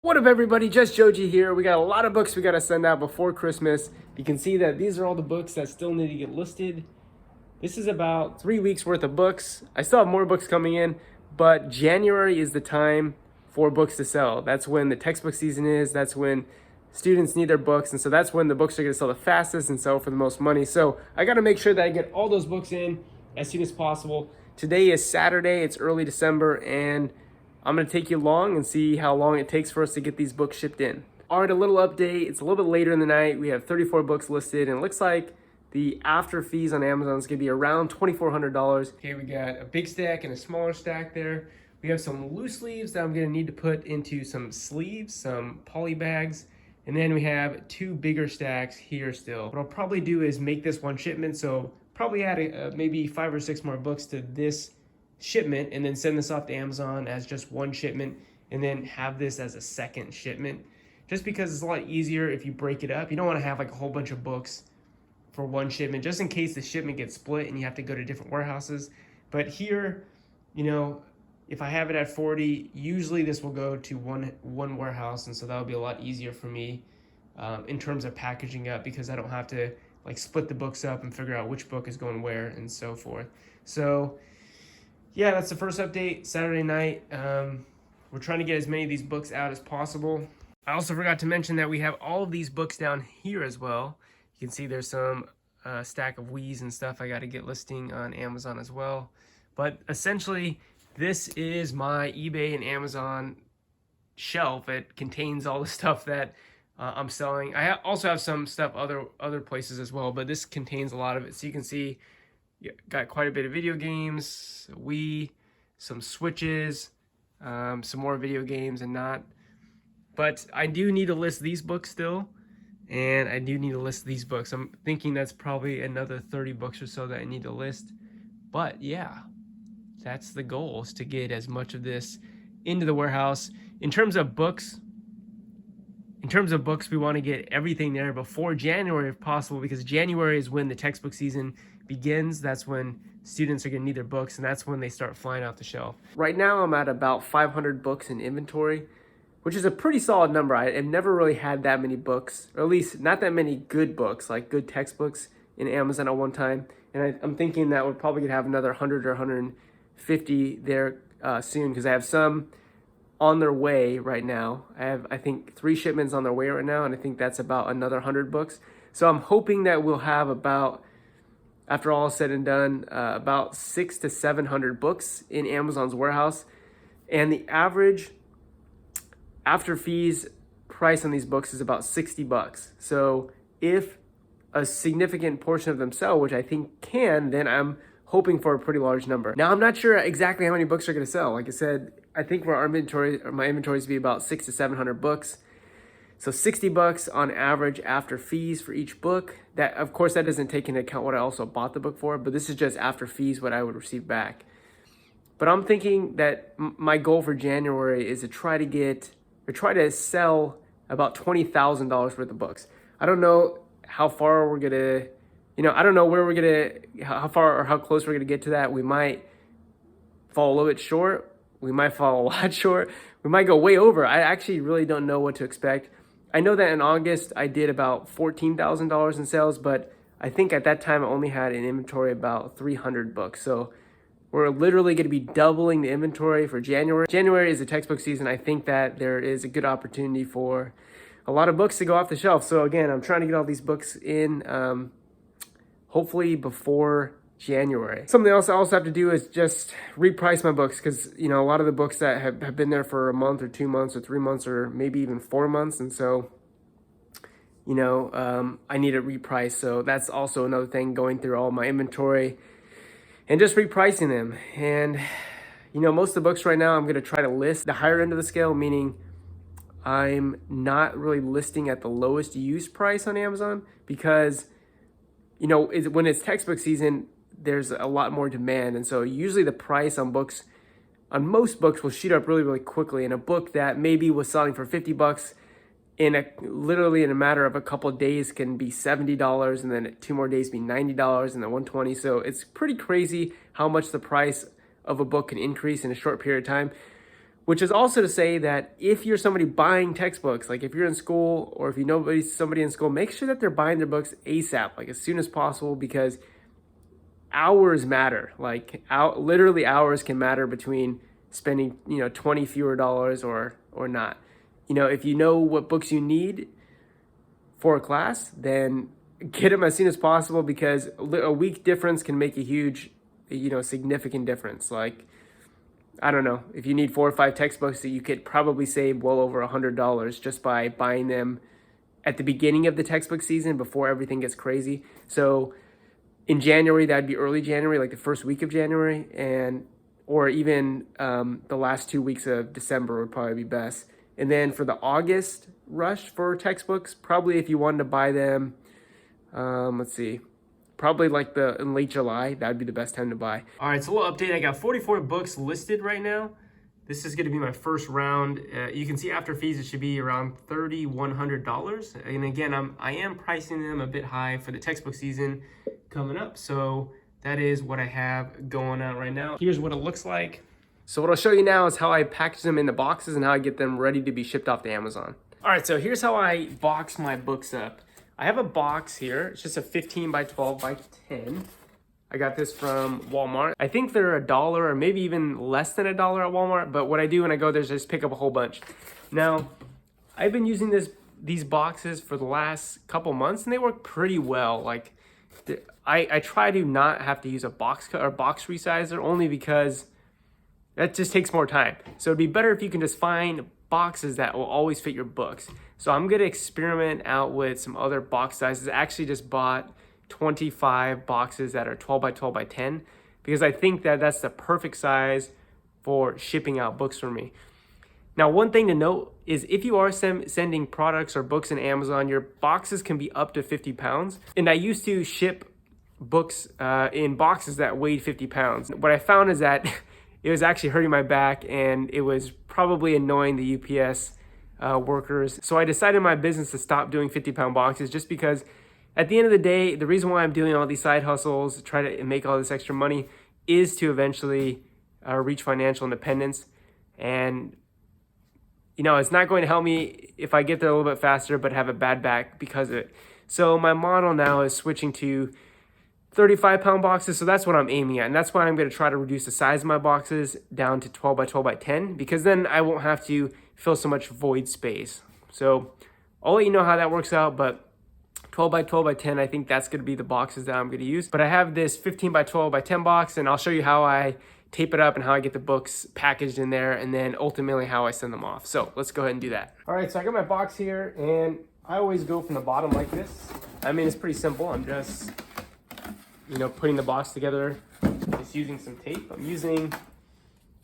What up everybody, just Joji here. We got a lot of books we got to send out before Christmas. You can see that these are all the books that still need to get listed. This is about 3 weeks worth of books. I still have more books coming in, but January is the time for books to sell. That's when the textbook season is. That's when students need their books. And so that's when the books are going to sell the fastest and sell for the most money. So I got to make sure that I get all those books in as soon as possible. Today is Saturday. It's early December, and I'm going to take you along and see how long it takes for us to get these books shipped in. All right, a little update. It's a little bit later in the night. We have 34 books listed, and it looks like the after fees on Amazon is going to be around $2,400. Okay, we got a big stack and a smaller stack there. We have some loose leaves that I'm going to need to put into some sleeves, some poly bags, and then we have two bigger stacks here still. What I'll probably do is make this one shipment, so probably add maybe 5 or 6 more books to this shipment and then send this off to Amazon as just one shipment and then have this as a second shipment, just because it's a lot easier if you break it up. You don't want to have like a whole bunch of books for one shipment, just in case the shipment gets split and you have to go to different warehouses. But here, you know, if I have it at 40, usually this will go to one warehouse, and so that'll be a lot easier for me in terms of packaging up, because I don't have to like split the books up and figure out which book is going where and so forth. So yeah, that's the first update, Saturday night. We're trying to get as many of these books out as possible. I also forgot to mention that we have all of these books down here as well. You can see there's some stack of Wii's and stuff I got to get listing on Amazon as well. But essentially, this is my eBay and Amazon shelf. It contains all the stuff that I'm selling. I also have some stuff other places as well, but this contains a lot of it. So you can see, got quite a bit of video games, Wii, some Switches, some more video games and not. But I do need to list these books still, and I do need to list these books. I'm thinking that's probably another 30 books or so that I need to list. But yeah, that's the goal, is to get as much of this into the warehouse. In terms of books, we want to get everything there before January if possible, because January is when the textbook season begins. That's when students are going to need their books, and that's when they start flying off the shelf. Right now I'm at about 500 books in inventory, which is a pretty solid number. I've never really had that many books, or at least not that many good books, like good textbooks in Amazon at one time. And I'm thinking that we're probably going to have another 100 or 150 there soon, because I have some on their way right now. I have, I think, 3 shipments on their way right now, and I think that's about another 100 books. So I'm hoping that we'll have about, after all is said and done, about 600 to 700 books in Amazon's warehouse. And the average after fees price on these books is about $60. So if a significant portion of them sell, which I think can, then I'm hoping for a pretty large number. Now, I'm not sure exactly how many books are going to sell. Like I said, I think my inventory is to be about 600 to 700 books. So $60 on average after fees for each book. That, of course, that doesn't take into account what I also bought the book for, but this is just after fees, what I would receive back. But I'm thinking that my goal for January is to try to sell about $20,000 worth of books. I don't know how far we're gonna, I don't know where we're gonna, how far or how close we're gonna get to that. We might fall a little bit short. We might fall a lot short. We might go way over. I actually really don't know what to expect. I know that in August I did about $14,000 in sales, but I think at that time I only had in inventory about 300 books. So we're literally going to be doubling the inventory for January. January is the textbook season. I think that there is a good opportunity for a lot of books to go off the shelf. So again, I'm trying to get all these books in hopefully before January. Something else I also have to do is just reprice my books, because a lot of the books that have been there for a month or 2 months or 3 months or maybe even 4 months, and so I need to reprice. So that's also another thing, going through all my inventory and just repricing them. And most of the books right now I'm going to try to list the higher end of the scale, meaning I'm not really listing at the lowest used price on Amazon, because when it's textbook season, there's a lot more demand. And so usually the price on most books will shoot up really, really quickly. And a book that maybe was selling for $50 literally in a matter of a couple of days can be $70, and then 2 more days be $90, and then $120. So it's pretty crazy how much the price of a book can increase in a short period of time. Which is also to say that if you're somebody buying textbooks, like if you're in school or if you know somebody in school, make sure that they're buying their books ASAP, like as soon as possible, because hours matter. Like literally hours can matter between spending, 20 fewer dollars or not. If you know what books you need for a class, then get them as soon as possible, because a week difference can make a huge, significant difference. Like, I don't know, if you need 4 or 5 textbooks, that you could probably save well over $100 just by buying them at the beginning of the textbook season before everything gets crazy. So in January, that'd be early January, like the first week of January, or even the last 2 weeks of December would probably be best. And then for the August rush for textbooks, probably if you wanted to buy them, probably like in late July, that'd be the best time to buy. All right, so a little update. I got 44 books listed right now. This is gonna be my first round. You can see after fees, it should be around $3,100. And again, I am pricing them a bit high for the textbook season coming up. So that is what I have going on right now. Here's what it looks like. So what I'll show you now is how I package them in the boxes and how I get them ready to be shipped off to Amazon. All right, so here's how I box my books up. I have a box here. It's just a 15 by 12 by 10. I got this from Walmart. I think they're $1 or maybe even less than $1 at Walmart, but what I do when I go there is just pick up a whole bunch. Now, I've been using these boxes for the last couple months and they work pretty well. Like, I try to not have to use a box cut or box resizer, only because that just takes more time. So it'd be better if you can just find boxes that will always fit your books. So I'm gonna experiment out with some other box sizes. I actually just bought 25 boxes that are 12 by 12 by 10, because I think that that's the perfect size for shipping out books for me. Now, one thing to note is if you are sending products or books in Amazon, your boxes can be up to 50 pounds. And I used to ship books in boxes that weighed 50 pounds. What I found is that it was actually hurting my back and it was probably annoying the UPS workers. So I decided in my business to stop doing 50-pound boxes, just because at the end of the day, the reason why I'm doing all these side hustles, try to make all this extra money, is to eventually reach financial independence. And it's not going to help me if I get there a little bit faster, but have a bad back because of it. So my model now is switching to 35-pound boxes. So that's what I'm aiming at. And that's why I'm going to try to reduce the size of my boxes down to 12 by 12 by 10, because then I won't have to fill so much void space. So I'll let you know how that works out, but 12 by 12 by 10, I think that's going to be the boxes that I'm going to use. But I have this 15 by 12 by 10 box, and I'll show you how I tape it up and how I get the books packaged in there, and then ultimately how I send them off. So let's go ahead and do that. All right, so I got my box here, and I always go from the bottom like this. I mean, it's pretty simple. I'm just, putting the box together, just using some tape. I'm using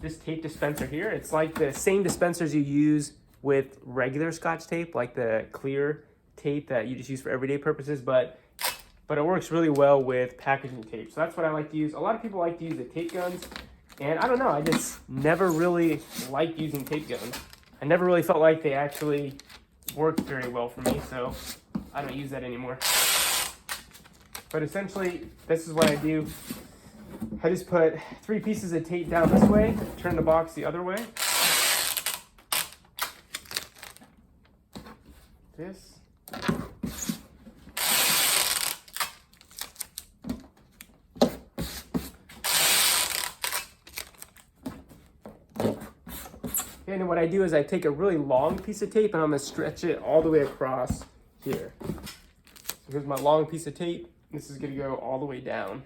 this tape dispenser here. It's like the same dispensers you use with regular Scotch tape, like the clear tape that you just use for everyday purposes, but it works really well with packaging tape. So that's what I like to use. A lot of people like to use the tape guns, and I don't know, I just never really liked using tape guns. I never really felt like they actually worked very well for me, so I don't use that anymore. But essentially, this is what I do. I just put 3 pieces of tape down this way, turn the box the other way. This. And then what I do is I take a really long piece of tape and I'm gonna stretch it all the way across here. So here's my long piece of tape. This is gonna go all the way down.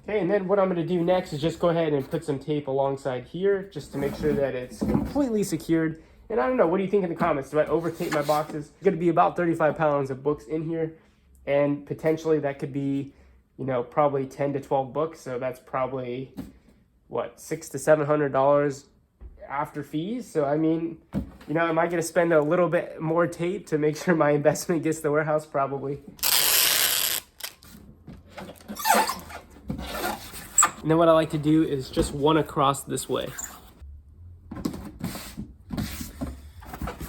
Okay, and then what I'm gonna do next is just go ahead and put some tape alongside here just to make sure that it's completely secured. And I don't know, what do you think in the comments? Do I over tape my boxes? It's gonna be about 35 pounds of books in here, and potentially that could be, probably 10 to 12 books. So that's probably, what, $600 to $700 after fees. So I mean, am I gonna spend a little bit more tape to make sure my investment gets to the warehouse? Probably. And then what I like to do is just one across this way.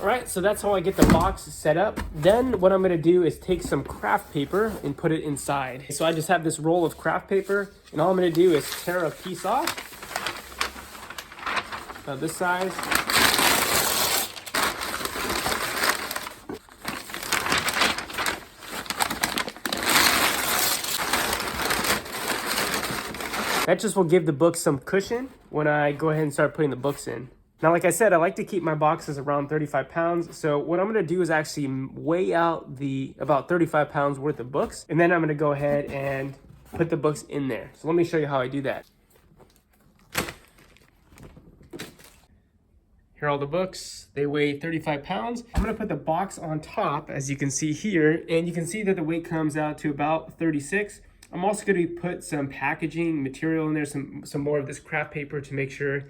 All right, so that's how I get the box set up. Then what I'm gonna do is take some craft paper and put it inside. So I just have this roll of craft paper, and all I'm gonna do is tear a piece off, about this size. That just will give the book some cushion when I go ahead and start putting the books in. Now, like I said, I like to keep my boxes around 35 pounds. So what I'm gonna do is actually weigh out the about 35 pounds worth of books. And then I'm gonna go ahead and put the books in there. So let me show you how I do that. Here are all the books. They weigh 35 pounds. I'm gonna put the box on top, as you can see here, and you can see that the weight comes out to about 36. I'm also gonna put some packaging material in there, some more of this craft paper to make sure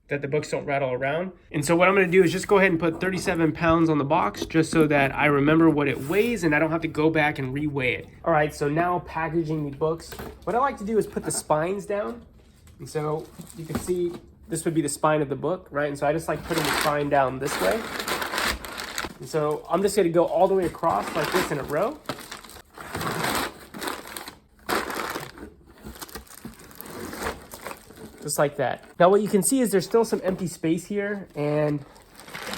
that the books don't rattle around. And so what I'm gonna do is just go ahead and put 37 pounds on the box just so that I remember what it weighs and I don't have to go back and re-weigh it. All right, so now packaging the books. What I like to do is put the spines down. And so you can see this would be the spine of the book, right? And so I just like putting the spine down this way. And so I'm just gonna go all the way across like this in a row. Just like that. Now what you can see is there's still some empty space here, and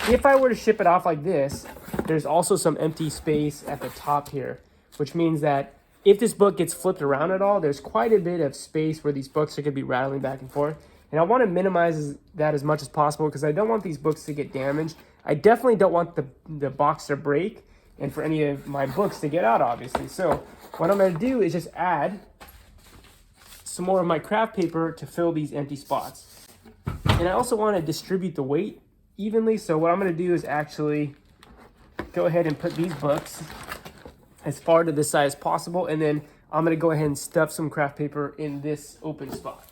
if I were to ship it off like this, there's also some empty space at the top here, which means that if this book gets flipped around at all, there's quite a bit of space where these books are gonna be rattling back and forth. And I wanna minimize that as much as possible because I don't want these books to get damaged. I definitely don't want the box to break and for any of my books to get out, obviously. So what I'm gonna do is just add some more of my craft paper to fill these empty spots. And I also want to distribute the weight evenly. So what I'm going to do is actually go ahead and put these books as far to this side as possible. And then I'm going to go ahead and stuff some craft paper in this open spot.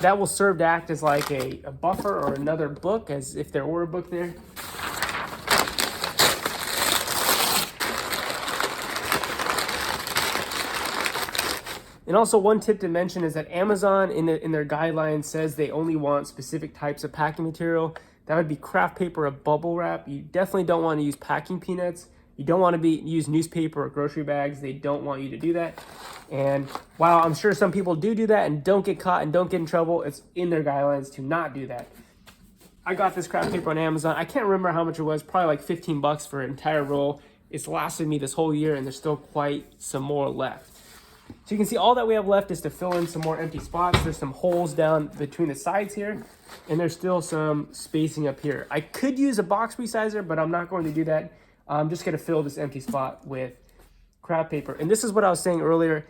That will serve to act as like a buffer or another book, as if there were a book there. And also one tip to mention is that Amazon in their guidelines says they only want specific types of packing material. That would be craft paper or bubble wrap. You definitely don't want to use packing peanuts. You don't want to use newspaper or grocery bags. They don't want you to do that. And while I'm sure some people do that and don't get caught and don't get in trouble, it's in their guidelines to not do that. I got this craft paper on Amazon. I can't remember how much it was, probably like 15 bucks for an entire roll. It's lasted me this whole year and there's still quite some more left. So you can see all that we have left is to fill in some more empty spots. There's some holes down between the sides here, and there's still some spacing up here. I could use a box resizer, but I'm not going to do that. I'm just going to fill this empty spot with craft paper. And this is what I was saying earlier.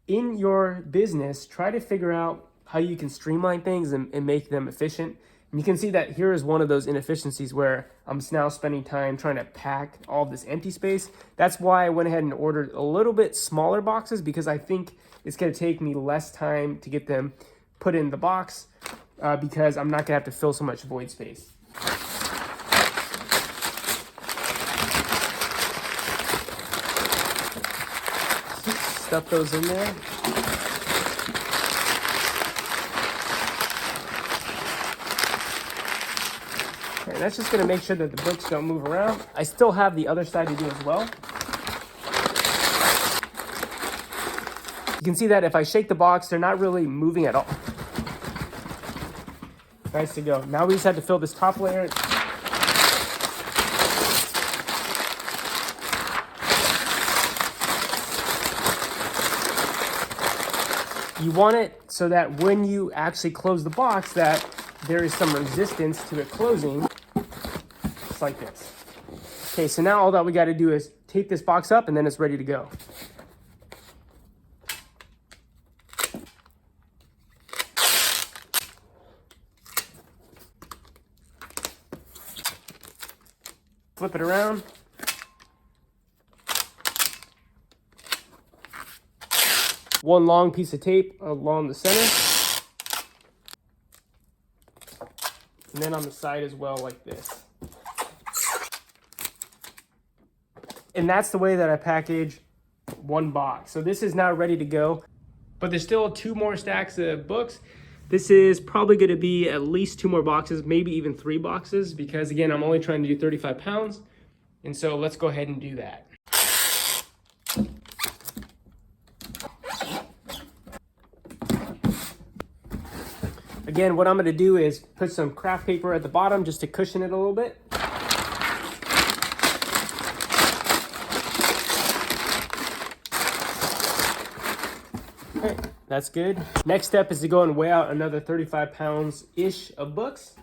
In your business, try to figure out how you can streamline things and make them efficient. And you can see that here is one of those inefficiencies where I'm now spending time trying to pack all of this empty space. That's why I went ahead and ordered a little bit smaller boxes, because I think it's going to take me less time to get them put in the box because I'm not going to have to fill so much void space. Stuff those in there. And that's just going to make sure that the books don't move around. I still have the other side to do as well. You can see that if I shake the box, they're not really moving at all. Nice to go. Now we just have to fill this top layer. You want it so that when you actually close the box, that there is some resistance to it closing, just like this. Okay, so now all that we got to do is tape this box up and then it's ready to go. Flip it around. One long piece of tape along the center. And then on the side as well, like this. And that's the way that I package one box. So this is now ready to go. But there's still 2 more stacks of books. This is probably going to be at least 2 more boxes, maybe even 3 boxes, because again, I'm only trying to do 35 pounds. And so let's go ahead and do that. Again, what I'm going to do is put some craft paper at the bottom just to cushion it a little bit. Okay, that's good. Next step is to go and weigh out another 35 pounds-ish of books.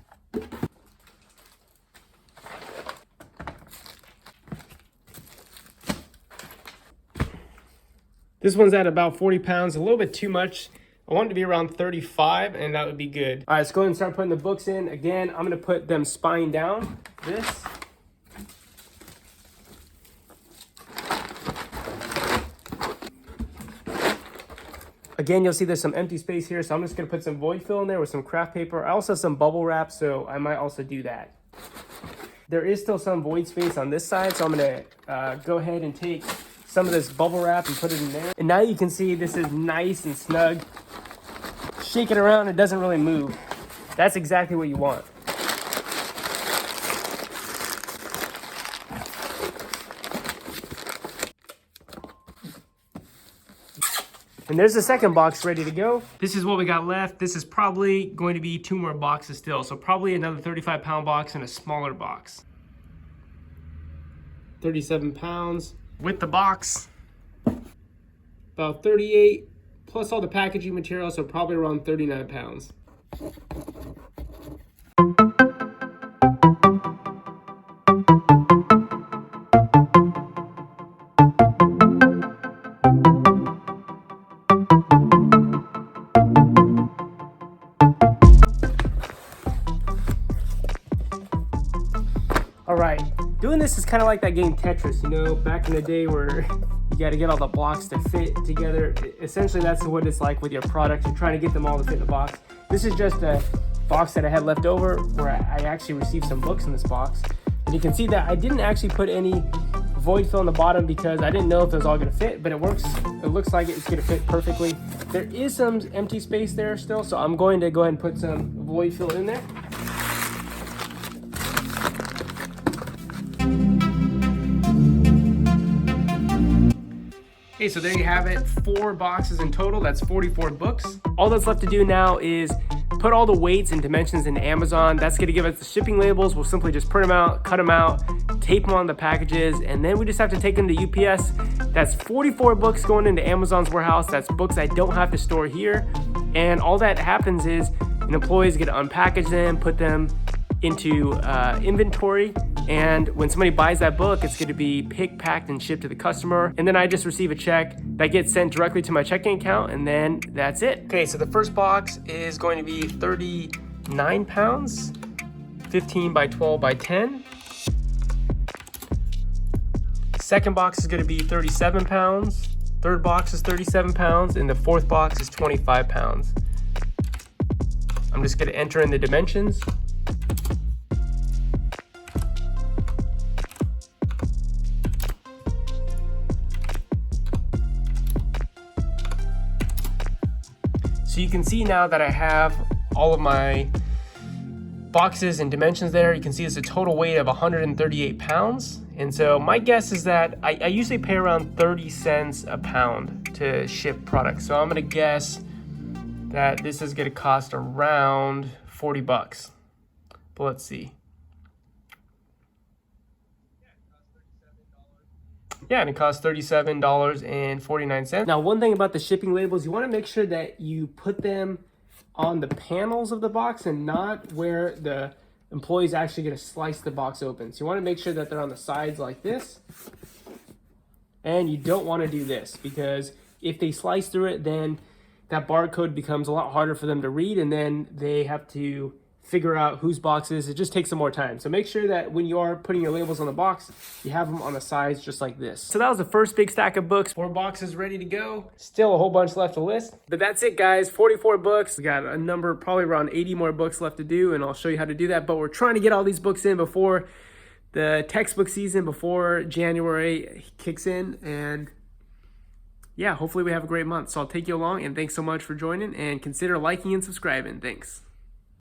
This one's at about 40 pounds, a little bit too much. I want it to be around 35, and that would be good. All right, let's go ahead and start putting the books in. Again, I'm gonna put them spine down, this. Again, you'll see there's some empty space here, so I'm just gonna put some void fill in there with some craft paper. I also have some bubble wrap, so I might also do that. There is still some void space on this side, so I'm gonna go ahead and take some of this bubble wrap and put it in there. And now you can see this is nice and snug. Shake it around, it doesn't really move. That's exactly what you want. And there's the second box ready to go. This is what we got left. This is probably going to be 2 more boxes still. So probably another 35 pound box and a smaller box. 37 pounds. With the box, about 38, plus all the packaging material, so probably around 39 pounds. All right, doing this is kind of like that game Tetris, you know, back in the day where you got to get all the blocks to fit together. Essentially, that's what it's like with your product. You're trying to get them all to fit in a box. This is just a box that I had left over where I actually received some books in this box. And you can see that I didn't actually put any void fill in the bottom because I didn't know if it was all going to fit, but it works. It looks like it's going to fit perfectly. There is some empty space there still, so I'm going to go ahead and put some void fill in there. Okay, so there you have it, 4 boxes in total. That's 44 books. All that's left to do now is put all the weights and dimensions into Amazon. That's gonna give us the shipping labels. We'll simply just print them out, cut them out, tape them on the packages, and then we just have to take them to UPS. That's 44 books going into Amazon's warehouse. That's books I don't have to store here. And all that happens is an employee is gonna unpackage them, put them into inventory, and when somebody buys that book, it's going to be picked, packed, and shipped to the customer, and then I just receive a check that gets sent directly to my checking account, and then that's it. Okay, so the first box is going to be 39 pounds, 15 by 12 by 10. Second box is going to be 37 pounds, third box is 37 pounds, and the fourth box is 25 pounds. I'm just going to enter in the dimensions. So you can see now that I have all of my boxes and dimensions there. You can see it's a total weight of 138 pounds. And so my guess is that I usually pay around 30 cents a pound to ship products. So I'm gonna guess that this is gonna cost around 40 bucks. But let's see. Yeah, and it costs $37.49. Now, one thing about the shipping labels, you want to make sure that you put them on the panels of the box and not where the employee is actually going to slice the box open. So you want to make sure that they're on the sides like this. And you don't want to do this because if they slice through it, then that barcode becomes a lot harder for them to read, and then they have to figure out whose box it is. It just takes some more time. So make sure that when you are putting your labels on the box, you have them on the sides just like this. So that was the first big stack of books. 4 boxes ready to go. Still a whole bunch left to list. But that's it, guys. 44 books. We got a number, probably around 80 more books left to do, and I'll show you how to do that. But we're trying to get all these books in before the textbook season, before January kicks in. And yeah, hopefully we have a great month. So I'll take you along, and thanks so much for joining, and consider liking and subscribing. Thanks.